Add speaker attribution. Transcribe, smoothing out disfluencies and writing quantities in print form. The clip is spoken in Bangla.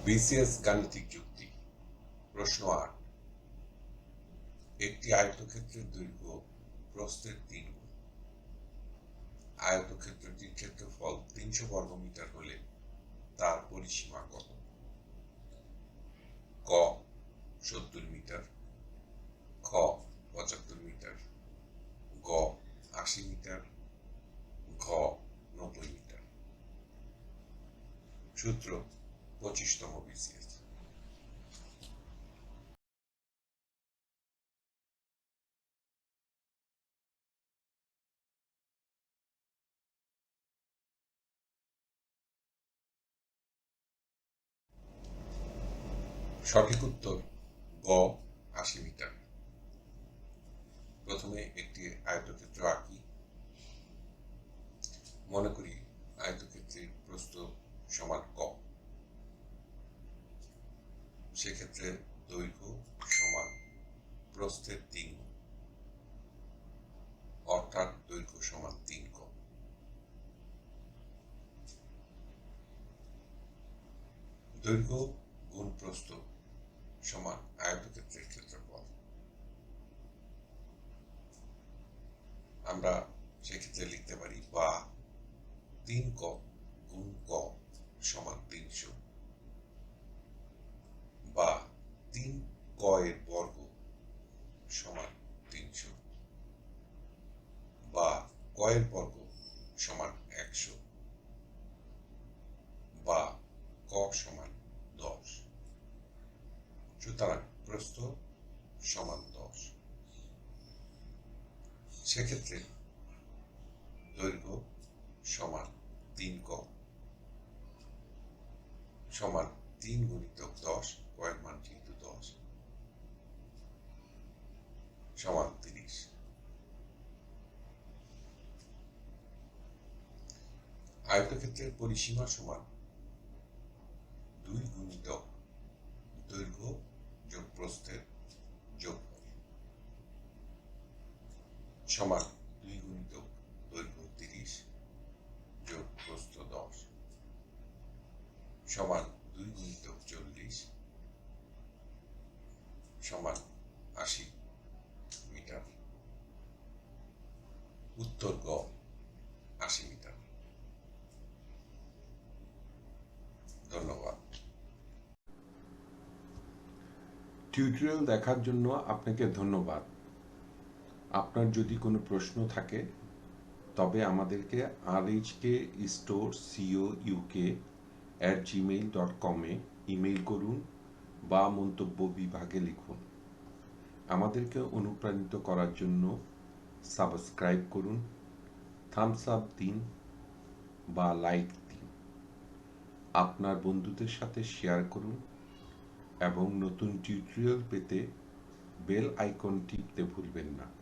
Speaker 1: বিসিএস গাণিতিক যুক্তি। প্রশ্ন ৮। একটি আয়তক্ষেত্রের দৈর্ঘ্য প্রস্থের ৩ গুণ। আয়তক্ষেত্রটির ক্ষেত্রফল ৩০০ বর্গমিটার হলে তার পরিসীমা কত? ক ৭০ মিটার, খ ৭৫ মিটার, গ ৮০ মিটার, ঘ ৯০ মিটার। সূত্র ২৫তম বিসিএস। সঠিক উত্তর গ ৮০ মিটার। প্রথমে একটি আয়তক্ষেত্র আঁকি। মনে করি আয়তক্ষেত্রের প্রস্থ সমান ক। সেক্ষেত্রে দৈর্ঘ্য সমান প্রস্থের ৩ গুণ, অর্থাৎ দৈর্ঘ্য সমান ৩ ক। দৈর্ঘ্য গুণ প্রস্থ সমান আয়তক্ষেত্রের ক্ষেত্রফল। আমরা সেক্ষেত্রে লিখতে পারি বা ৩ ক গুণ ক সমান ৩০০, বা ৩ ক এর বর্গ সমান ৩০০, বা ক এর বর্গ সমান ১০০, বা ক সমান ১০। সুতরাং প্রস্থ সমান ১০। সেক্ষেত্রে দৈর্ঘ্য সমান ৩ ক সমান ৩ গুণিতক ১০, ক এর মান যেহেতু ১০, সমান ৩০। আয়তক্ষেত্রের পরিসীমা সমান ২ গুণিতক দৈর্ঘ্য যোগ প্রস্থের যোগফল, সমান ২ গুণিতক দৈর্ঘ্য ৩০ যোগ প্রস্থ ১০, সমান ২ গুণিতক ৪০, সমান ৮০ মিটার। উত্তর গ ৮০ মিটার। ধন্যবাদ।
Speaker 2: টিউটোরিয়াল দেখার জন্য আপনাকে ধন্যবাদ। আপনার যদি কোনো প্রশ্ন থাকে তবে আমাদেরকে rhkstore.co.uk@gmail.com ইমেইল করুন বা মন্তব্য বিভাগে লিখুন। আমাদেরকে অনুপ্রাণিত করার জন্য সাবস্ক্রাইব করুন, থামস আপ দিন বা লাইক দিন। আপনার বন্ধুদের সাথে শেয়ার করুন এবং নতুন টিউটোরিয়াল পেতে বেল আইকন টিপতে ভুলবেন না।